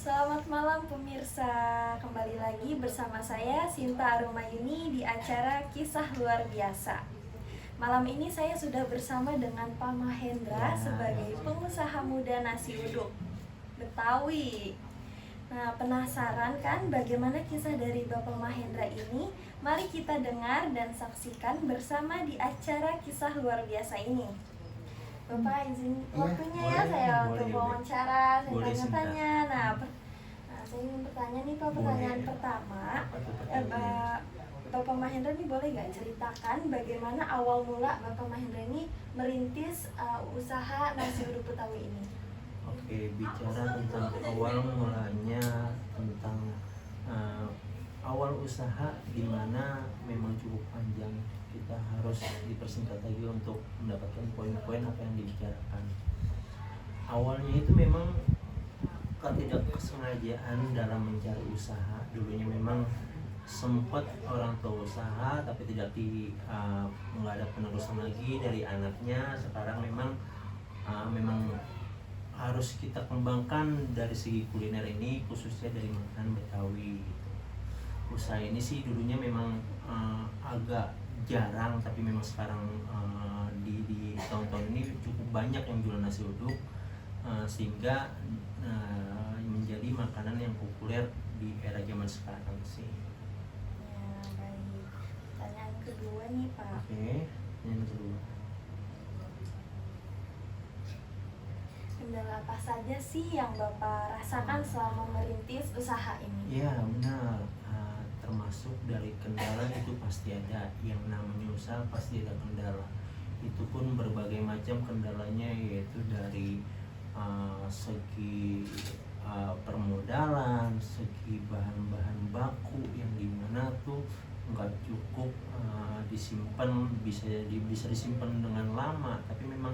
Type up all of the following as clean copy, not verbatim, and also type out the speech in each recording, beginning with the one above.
Selamat malam pemirsa, kembali lagi bersama saya Sinta Arumayuni di acara Kisah Luar Biasa. Malam ini saya sudah bersama dengan Pak Mahendra sebagai pengusaha muda nasi uduk Betawi. Nah, penasaran kan bagaimana kisah dari Bapak Mahendra ini? Mari kita dengar dan saksikan bersama di acara Kisah Luar Biasa ini. Bapak izin waktunya ya, saya untuk wawancara, saya tanya-tanya. Saya ingin bertanya nih Pak, pertanyaan pertama. Bapak Mahendra ini boleh nggak ceritakan bagaimana awal mula Bapak Mahendra ini merintis usaha nasi uduk Betawi ini? Oke, bicara tentang awal mulanya, tentang awal usaha di mana memang cukup panjang. Kita harus dipersingkat lagi untuk mendapatkan poin-poin apa yang dibicarakan. Awalnya itu memang ketidaksengajaan dalam mencari usaha. Dulunya memang sempat orang tua usaha tapi nggak ada penerusan lagi dari anaknya. Sekarang memang harus kita kembangkan dari segi kuliner ini, khususnya dari makanan Betawi. Usaha ini sih dulunya memang agak jarang, tapi memang sekarang di tahun-tahun ini cukup banyak yang jual nasi uduk, sehingga menjadi makanan yang populer di era zaman sekarang sih. Ya, baik. Pertanyaan kedua nih Pak. Oke, yang kedua. Kendala apa saja sih yang Bapak rasakan selama merintis usaha ini? Ya benar, termasuk dari kendala itu pasti ada. Yang namanya usaha pasti ada kendala. Itu pun berbagai macam kendalanya, yaitu dari segi permodalan, segi bahan-bahan baku yang dimana tuh nggak cukup disimpan, bisa disimpan dengan lama, tapi memang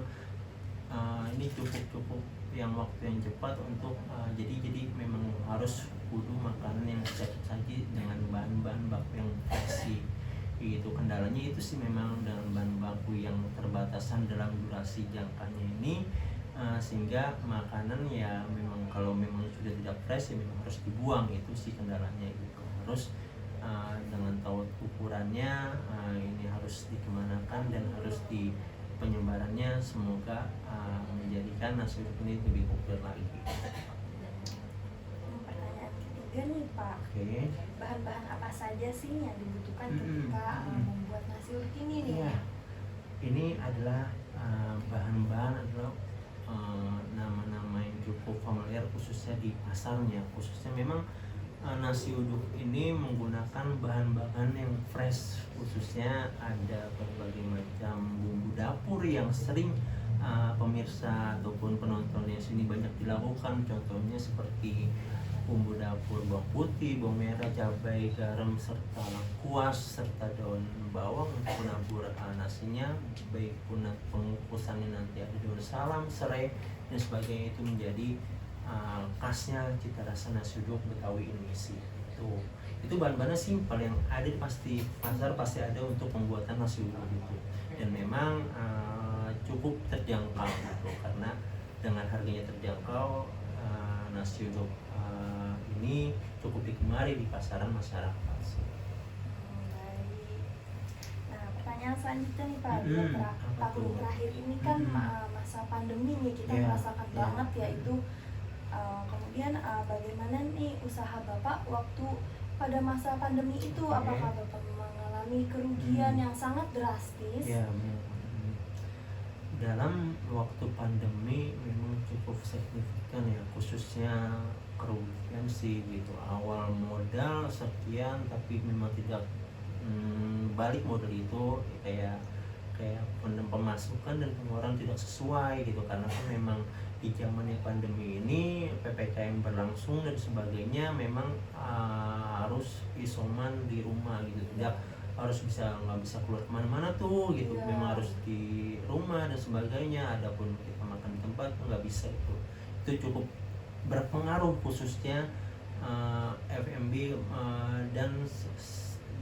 ini cukup yang waktu yang cepat untuk jadi memang harus kudu makanan yang cepat saja dengan bahan-bahan baku yang fresh. Itu kendalanya itu sih, memang dengan bahan baku yang terbatasan dalam durasi jangkanya ini, sehingga makanan ya memang kalau memang sudah tidak fresh ya memang harus dibuang. Itu sih kendalanya, itu harus dengan tahu ukurannya, ini harus dikemanakan dan harus di penyebarannya, semoga menjadikan nasi uduk ini lebih populer lagi. Pertanyaan ketiga nih Pak. Oke. Bahan-bahan apa saja sih yang dibutuhkan ketika membuat nasi uduk ini nih? Ya, ini adalah bahan-bahan adalah nama-nama yang cukup familiar, khususnya di pasarnya. Khususnya memang nasi uduk ini menggunakan bahan-bahan yang fresh, khususnya ada berbagai macam bumbu dapur yang sering pemirsa ataupun penonton yang sini banyak dilakukan. Contohnya seperti bumbu dapur bawang putih, bawang merah, cabai, garam, serta lengkuas, serta daun bawang untuk penabur nasinya. Baik pun pengukusannya nanti ada daun salam, serai dan sebagainya. Itu menjadi khasnya cita rasa nasi uduk Betawi ini sih. Itu bahan-bahannya simpel yang ada di pasar pasti ada untuk pembuatan nasi uduk itu, dan memang cukup terjangkau gitu, karena dengan harganya terjangkau, nasi uduk ini cukup digemari di pasaran masyarakat sih. Baik. Nah, pertanyaan selanjutnya nih Pak, tahun terakhir ini kan masa pandemi nih, kita merasakan banget yaitu kemudian bagaimana nih usaha Bapak waktu pada masa pandemi itu? Apakah Bapak mengalami kerugian yang sangat drastis? Ya, dalam waktu pandemi memang cukup signifikan ya, khususnya kerugian sih gitu. Awal modal sekian tapi memang tidak balik modal itu, kayak pemasukan dan pengeluaran tidak sesuai gitu, karena kan memang di zamannya pandemi ini PPKM berlangsung dan sebagainya, memang harus isoman di rumah gitu, tidak nggak bisa keluar kemana-mana tuh gitu, memang harus di rumah dan sebagainya. Adapun kita makan di tempat nggak bisa, itu cukup berpengaruh, khususnya F&B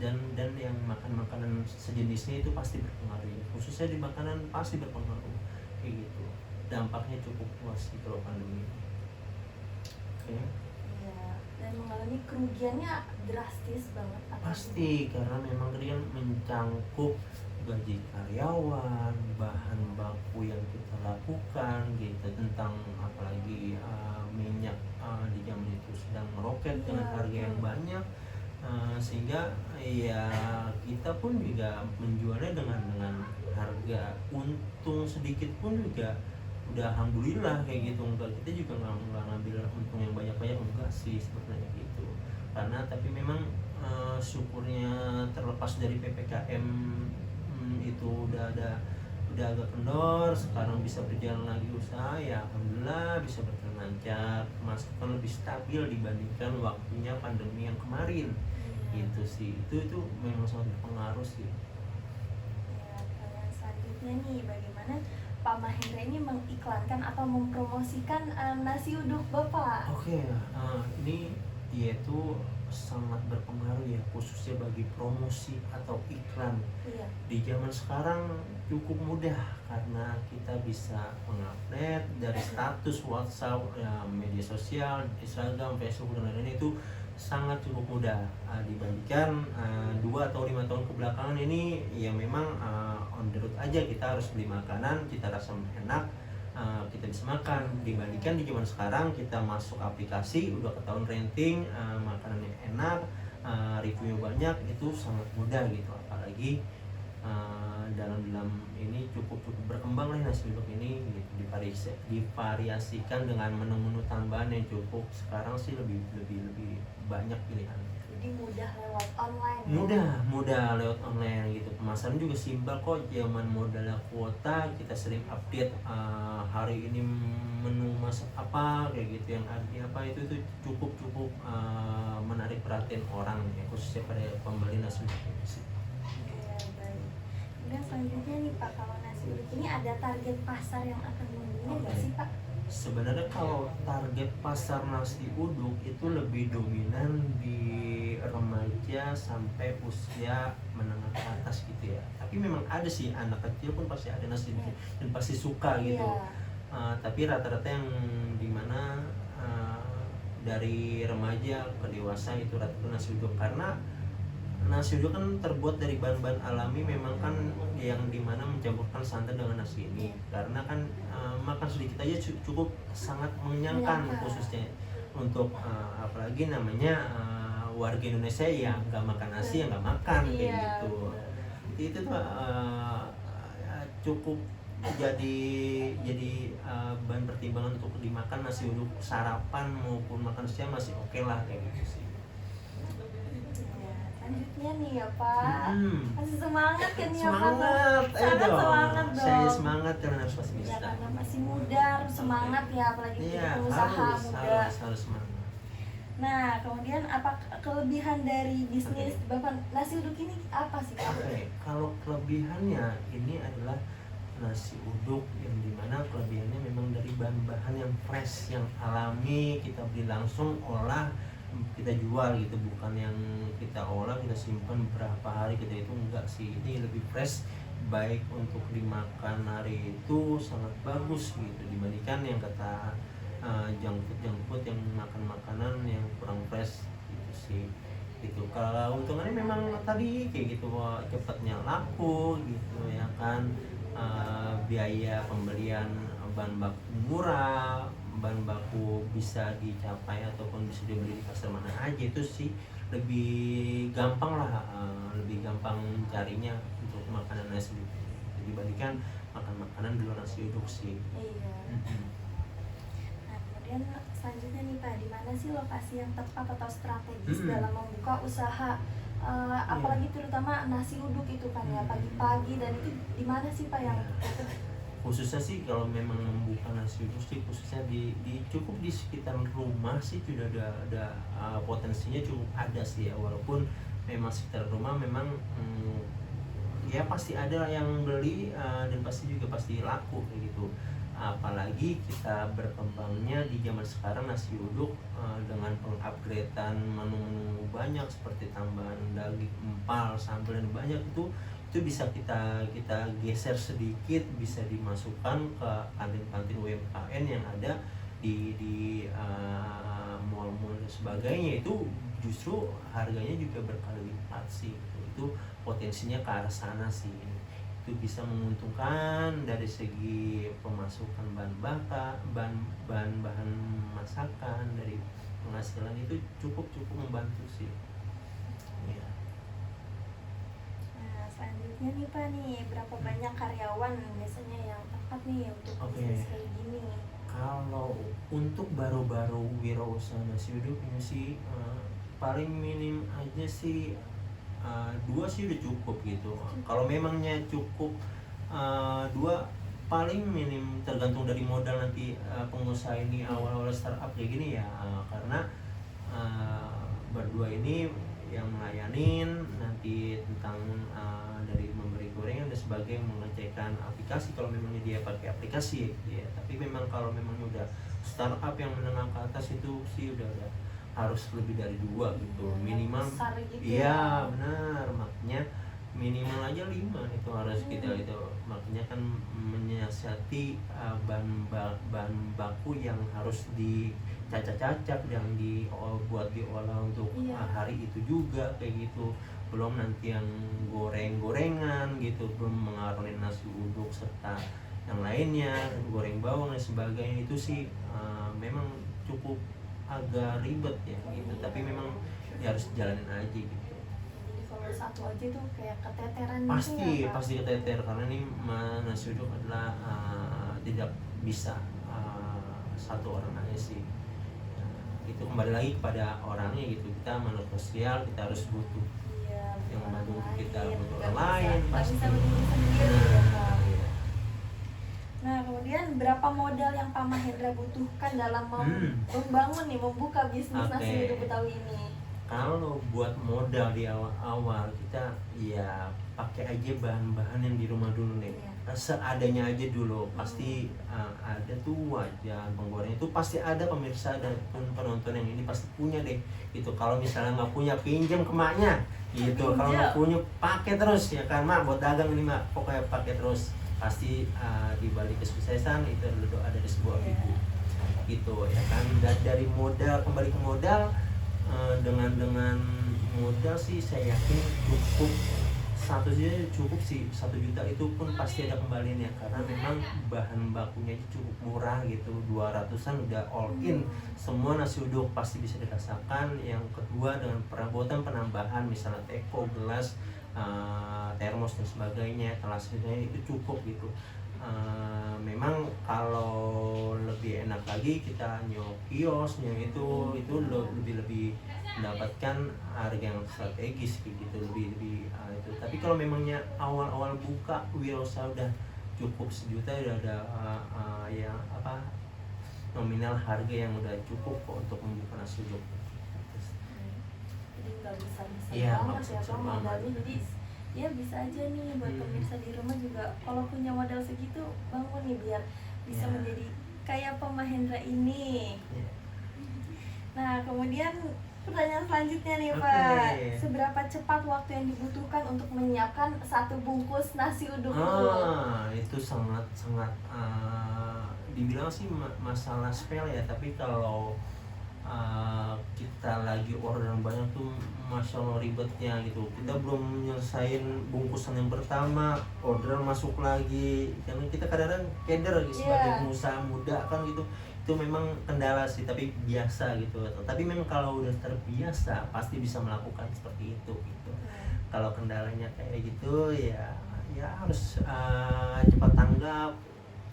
dan yang makan makanan sejenisnya itu pasti berpengaruh, khususnya di makanan pasti berpengaruh kayak gitu. Dampaknya cukup luas gitu loh pandemi. Oke. Iya. mengalami kerugiannya drastis banget. Pasti, karena memang tadi kan mencangkup gaji karyawan, bahan baku yang kita lakukan gitu, tentang apalagi minyak di zaman itu sedang meroket dengan harga yang banyak, sehingga ya kita pun juga menjualnya dengan harga untung sedikit pun juga udah alhamdulillah kayak gitu. Enggak, kita juga nggak ngambil untung yang banyak-banyak, enggak sih sebenarnya gitu. Karena tapi memang syukurnya terlepas dari PPKM itu udah agak kendor, sekarang bisa berjalan lagi usaha, ya alhamdulillah bisa berjalan lancar, masukan lebih stabil dibandingkan waktunya pandemi yang kemarin. Gitu sih, itu memang sangat berpengaruh sih. Ya, pertanyaan selanjutnya nih, bagaimana Pak Mahendra ini mengiklankan atau mempromosikan nasi uduk Bapak? Oke, ini yaitu sangat berpengaruh ya, khususnya bagi promosi atau iklan. Iya. Di zaman sekarang cukup mudah karena kita bisa mengupdate dari status WhatsApp, ya, media sosial, Instagram, Facebook dan lain-lain, itu sangat cukup mudah dibandingkan 2 atau 5 tahun kebelakangan ini. Ya memang on the road aja, kita harus beli makanan, kita rasa enak, kita bisa makan. Dibandingkan di zaman sekarang kita masuk aplikasi udah ketahuan rating, makanannya enak, reviewnya banyak, itu sangat mudah gitu. Apalagi dalam ini cukup berkembang lah nasi uduk ini gitu, divariasikan dengan menu-menu tambahan yang cukup. Sekarang sih lebih banyak pilihan. Jadi mudah lewat online. Mudah lewat online gitu. Pemasaran juga simpel kok, zaman modalnya kuota, kita sering update hari ini menu masak apa kayak gitu, yang ada apa, itu cukup menarik perhatian orang ya, khususnya pada pembeli nasi uduk ini sih. Baik. Kemudian selanjutnya nih Pak, kalau nasi uduk ini ada target pasar yang akan membelinya nggak sih Pak? Sebenarnya kalau target pasar nasi uduk itu lebih dominan di remaja sampai usia menengah ke atas gitu ya. Tapi memang ada sih anak kecil pun pasti ada nasi uduk dan pasti suka gitu. Tapi rata-rata yang dimana dari remaja ke dewasa itu rata-rata nasi uduk, karena nasi uduk kan terbuat dari bahan-bahan alami, memang kan yang dimana mencampurkan santan dengan nasi ini, karena kan makan sedikit aja cukup sangat mengenyangkan, khususnya untuk apalagi namanya warga Indonesia yang nggak makan nasi, yang nggak makan kayak gitu. Itu tuh cukup jadi bahan pertimbangan untuk dimakan nasi uduk sarapan maupun makan siang, masih oke lah kayak gitu sih. Selanjutnya nih ya Pak, masih semangat kan ya Pak? Semangat, ayo dong. Semangat dong. Saya semangat karena harus pasti bisa. Ya karena masih muda, harus semangat ya, apalagi pengusaha muda. Harus semangat. Nah, kemudian apa kelebihan dari bisnis Bapak nasi uduk ini apa sih Pak? Kalau kelebihannya ini adalah nasi uduk yang dimana kelebihannya memang dari bahan-bahan yang fresh, yang alami, kita beli langsung, olah, kita jual gitu, bukan yang kita olah kita simpan berapa hari kita itu, enggak sih. Ini lebih fresh, baik untuk dimakan hari itu sangat bagus gitu, dibandingkan yang kata junk food yang makan makanan yang kurang fresh gitu sih gitu. Kalau untungannya memang tadi kayak gitu, cepatnya laku gitu ya kan, biaya pembelian bahan baku murah, bahan baku bisa dicapai ataupun bisa dibeli di pasar mana aja, itu sih lebih gampang lah, lebih gampang carinya untuk makanan nasi uduk dibandingkan makan makanan di luar nasi uduk sih. Iya. Nah, kemudian selanjutnya nih Pak, di mana sih lokasi yang tepat atau strategis dalam membuka usaha, apalagi terutama nasi uduk itu kan ya, pagi-pagi, dan itu di mana sih Pak yang khususnya sih kalau memang membuka nasi uduk sih khususnya di cukup di sekitar rumah sih sudah ada potensinya cukup ada sih ya, walaupun memang sekitar rumah memang ya pasti ada yang beli dan pasti laku kayak gitu. Apalagi kita berkembangnya di zaman sekarang nasi uduk dengan pengupgradean menu-menu banyak seperti tambahan daging empal, sambal dan banyak, itu bisa kita geser sedikit, bisa dimasukkan ke kantin-kantin UMKM yang ada di mall-mall sebagainya, itu justru harganya juga berkali lipat sih. Itu potensinya ke arah sana sih. Itu bisa menguntungkan dari segi pemasukan bahan masakan, dari penghasilan itu cukup membantu sih. Ya. Nah, selanjutnya nih Pak nih, berapa banyak karyawan biasanya yang tepat nih untuk Oke. bisnis kayak gini? Kalau untuk baru-baru wirausaha nasi uduk ini sih paling minim aja sih 2 sih udah cukup gitu. Kalau memangnya cukup 2, paling minim tergantung dari modal nanti pengusaha ini awal-awal startup kayak gini ya, karena berdua ini yang melayanin nanti tentang dari memberi gorengan dan sebagainya, mengecekkan aplikasi kalau memangnya dia pakai aplikasi ya. Tapi memang kalau memangnya udah startup yang menengah ke atas itu sih udah harus lebih dari 2 gitu minimal. Besar gitu Iya benar, makanya minimal aja 5 itu harus kita itu, makanya kan menyiasati bahan baku yang harus dicacah-cacah yang buat diolah untuk hari itu juga kayak gitu. Belum nanti yang goreng-gorengan gitu, belum mengaruhi nasi uduk serta yang lainnya, goreng bawang dan sebagainya, itu sih memang cukup agak ribet ya gitu, tapi memang ya harus jalanin aja gitu. Jadi kalau satu aja tuh kayak keteteran Pasti gitu ya, Pak? pasti keteter, karena ini nasi uduk adalah tidak bisa satu orang aja sih. Itu kembali lagi kepada orangnya gitu. Kita makhluk sosial, kita harus butuh yang membantu kita, butuh orang lain pasti. Bisa berdiri sendiri ya, Pak. Nah, kemudian berapa modal yang Pak Mahendra butuhkan dalam membangun nih, membuka bisnis nasi uduk Betawi ini? Kalau buat modal di awal-awal kita ya pakai aja bahan-bahan yang di rumah dulu nih. Seadanya aja dulu. Pasti ada tuh wajan penggoreng, itu pasti ada pemirsa dan penonton yang ini pasti punya deh. Itu kalau misalnya nggak punya, pinjam ke maknya gitu. Kalau nggak punya, pakai terus ya kan mak, buat dagang ini mak, pokoknya pakai terus. Pasti di balik kesuksesan itu adalah doa dari sebuah ibu gitu ya kan. Dan dari modal, kembali ke modal, dengan modal sih saya yakin cukup 1 juta itu pun pasti ada kembalinya, karena memang bahan bakunya cukup murah gitu, 200-an udah all in semua nasi uduk pasti bisa dirasakan. Yang kedua dengan perabotan penambahan, misalnya teko, gelas, termos dan sebagainya, kelasnya itu cukup gitu. Memang kalau lebih enak lagi kita kiosnya itu lebih mendapatkan harga yang strategis gitu, lebih itu. Tapi kalau memangnya awal buka wirausaha udah cukup 1 juta, udah ada yang nominal harga yang udah cukup kok untuk membuka nasi uduk. Jadi nggak bisa Iya, banget ya Pak modalnya. Jadi ya bisa aja nih buat pemirsa di rumah juga, kalau punya modal segitu bangun nih biar bisa menjadi kayak Pak Mahendra ini. Nah, kemudian pertanyaan selanjutnya nih Pak, seberapa cepat waktu yang dibutuhkan untuk menyiapkan 1 bungkus nasi uduk? Itu sangat dibilang sih masalah sepele ya, tapi kalau kita lagi order banyak tuh masya Allah ribetnya gitu. Kita belum nyelesain bungkusan yang pertama, order masuk lagi, karena kita kadang-kadang keder sebagai pengusaha muda kan gitu. Itu memang kendala sih, tapi biasa gitu. Tapi memang kalau udah terbiasa pasti bisa melakukan seperti itu gitu. Kalau kendalanya kayak gitu ya harus cepat tanggap,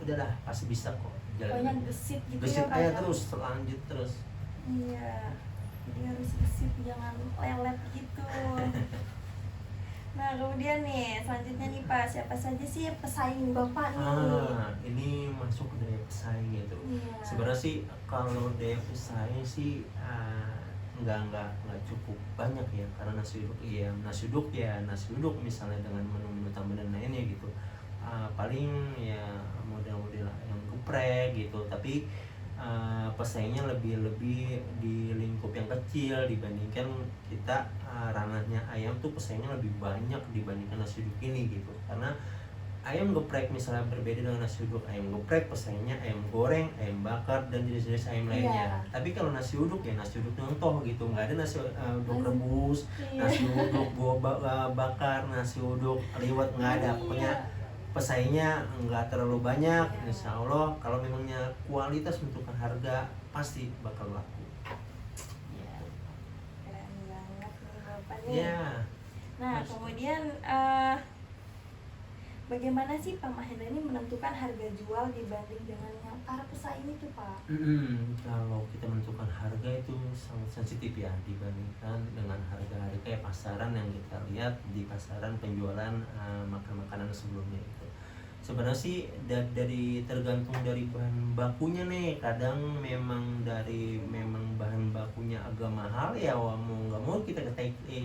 udahlah pasti bisa kok. Pokoknya gesit gitu gesit ya Pak. aja terus, lanjut terus. Iya, jadi harus gesit, jangan lelet gitu. Nah, kemudian nih selanjutnya nih Pak, siapa saja sih pesaing Bapak nih? Ini masuk ke daya pesaing itu. Sebenarnya sih kalau daya pesaing sih nggak cukup banyak ya, karena nasi uduk misalnya dengan menu-menu tambahan lainnya gitu. Paling ya model-model yang geprek gitu, tapi pesaingnya lebih di lingkup yang kecil dibandingkan kita ranahnya ayam tuh pesaingnya lebih banyak dibandingkan nasi uduk ini gitu. Karena ayam geprek misalnya berbeda dengan nasi uduk. Ayam geprek pesaingnya ayam goreng, ayam bakar, dan jenis-jenis ayam lainnya. Iya. Tapi kalau nasi uduk ya nasi uduk contoh gitu, nggak ada nasi uduk Nasi- rebus, Iya. nasi uduk bakar, nasi uduk liwet, nggak ada. Pokoknya pesaingnya nggak terlalu banyak. Iya. Insya Allah kalau memangnya kualitas menentukan harga pasti bakal laku. Iya. Keren banget nih Bapak nih. Ya. Nah, kemudian bagaimana sih Pak Mahendra ini menentukan harga jual dibanding dengan yang para pesaing itu, Pak? Kalau kita menentukan harga itu sangat sensitif ya dibandingkan dengan harga-harga kayak pasaran yang kita lihat di pasaran penjualan makan makanan sebelumnya itu. Sebenarnya sih dari tergantung dari bahan bakunya nih. Kadang memang bahan bakunya agak mahal ya, mau nggak mau kita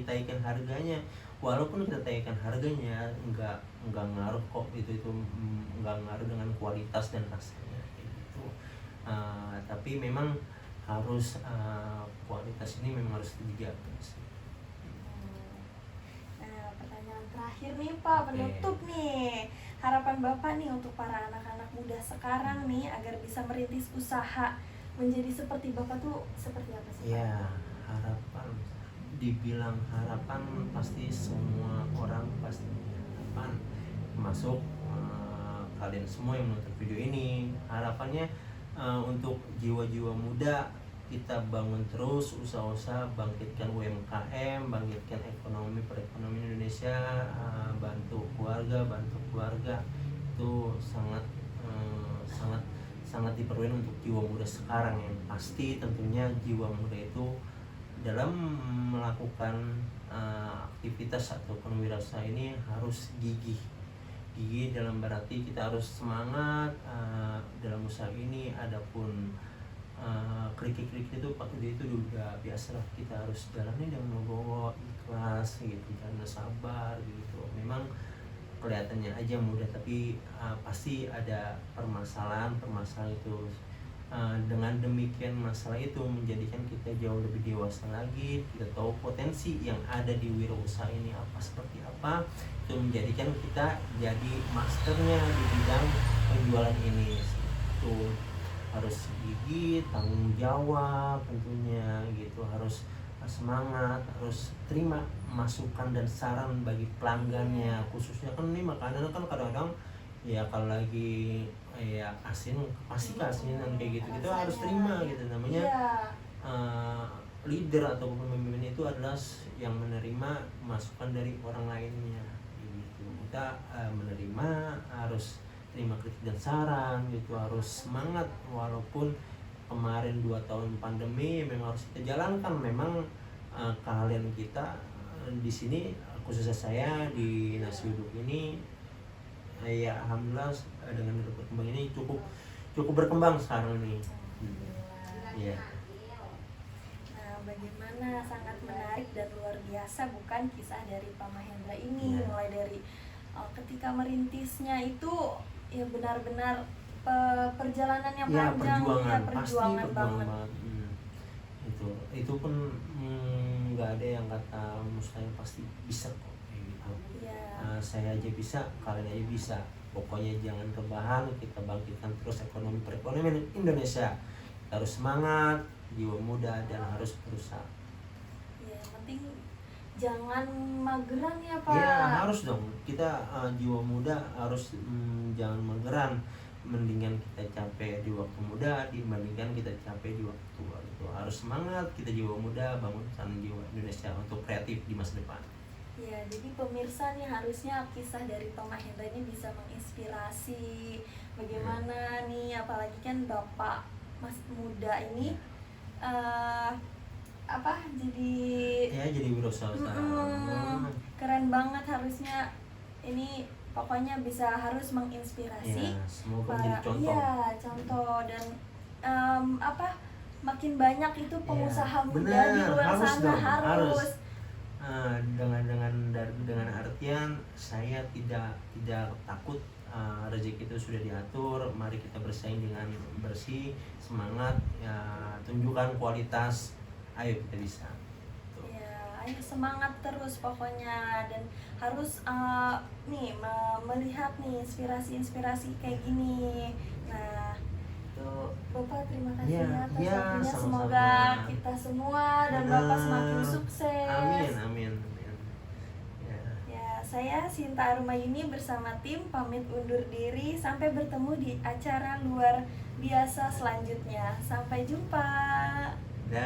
taikan harganya. Walaupun kita taikan harganya nggak ngaruh kok, itu nggak ngaruh dengan kualitas dan rasanya gitu. Tapi memang harus kualitas ini memang harus dijaga sih. Nah, pertanyaan terakhir nih Pak, penutup nih. Harapan Bapak nih untuk para anak-anak muda sekarang nih agar bisa merintis usaha menjadi seperti Bapak tuh seperti apa sih, Pak? Ya, harapan, dibilang harapan pasti semua orang pasti punya harapan, termasuk kalian semua yang menonton video ini. Harapannya untuk jiwa-jiwa muda, kita bangun terus usaha-usaha, bangkitkan UMKM, bangkitkan perekonomian Indonesia, bantu keluarga itu sangat diperlukan untuk jiwa muda sekarang. Yang pasti tentunya jiwa muda itu dalam melakukan aktivitas ataupun wirausaha ini harus gigih dalam berarti kita harus semangat dalam usaha ini. Adapun klik-klik itu udah biasa lah, kita harus jalani dengan membawa ikhlas gitu dan sabar gitu. Memang kelihatannya aja mudah, tapi pasti ada permasalahan itu. Dengan demikian masalah itu menjadikan kita jauh lebih dewasa lagi. Kita tahu potensi yang ada di wirausaha ini seperti apa, itu menjadikan kita jadi masternya di bidang penjualan ini. Itu harus gigih, tanggung jawab tentunya gitu, harus semangat, harus terima masukan dan saran bagi pelanggannya. Khususnya kan ini makanan kan kadang-kadang ya kalau lagi ya asin pasti keasinan kayak gitu, kita harus terima gitu. Namanya leader atau pemimpin itu adalah yang menerima masukan dari orang lainnya gitu. Kita menerima, harus terima kritik dan saran gitu, harus semangat. Walaupun kemarin 2 tahun pandemi memang harus kita jalankan. Memang keahlian kita di sini, khususnya saya di nasi uduk ini, ya alhamdulillah dengan berkembang ini cukup berkembang sekarang ini. Iya. Nah, bagaimana sangat menarik dan luar biasa bukan kisah dari Pak Mahendra ini. Ya. Mulai dari ketika merintisnya itu ya benar-benar perjalanan yang Ya, panjang, perjuangan banget. Itu pun nggak ada yang kata mustahil, pasti bisa kok kayak gitu. Ya. Saya aja bisa, kalian aja bisa. Pokoknya jangan rebahan, kita bangkitkan terus perekonomian Indonesia. Kita harus semangat, jiwa muda, dan harus berusaha. Ya, yang penting jangan mageran ya Pak. Ya harus dong, kita jiwa muda harus jangan mageran. Mendingan kita capek di waktu muda dibandingkan kita capek di waktu tua. Itu harus semangat, kita jiwa muda, bangunkan jiwa Indonesia untuk kreatif di masa depan. Ya, jadi pemirsa nih harusnya kisah dari Pak Mahendra ini bisa menginspirasi bagaimana nih, apalagi kan Bapak Mas muda ini Jadi wirausaha. keren banget. Harusnya ini pokoknya harus menginspirasi Ya, semoga para menjadi contoh. contoh dan makin banyak itu pengusaha muda benar, di luar harus sana dong, harus. Dengan artian saya tidak takut. Rezeki itu sudah diatur. Mari kita bersaing dengan bersih, semangat ya, tunjukkan kualitas, ayo kita bisa. Ya, ayo semangat terus pokoknya, dan harus melihat nih inspirasi-inspirasi kayak gini. Nah, itu Bapak terima kasih Ya, atas ya, waktunya. sama-sama. Semoga kita semua dan Bapak semakin Benar. sukses. Amin, amin, amin. Ya. Ya, saya Sinta Arumayuni bersama tim pamit undur diri. Sampai bertemu di acara luar biasa selanjutnya. Sampai jumpa.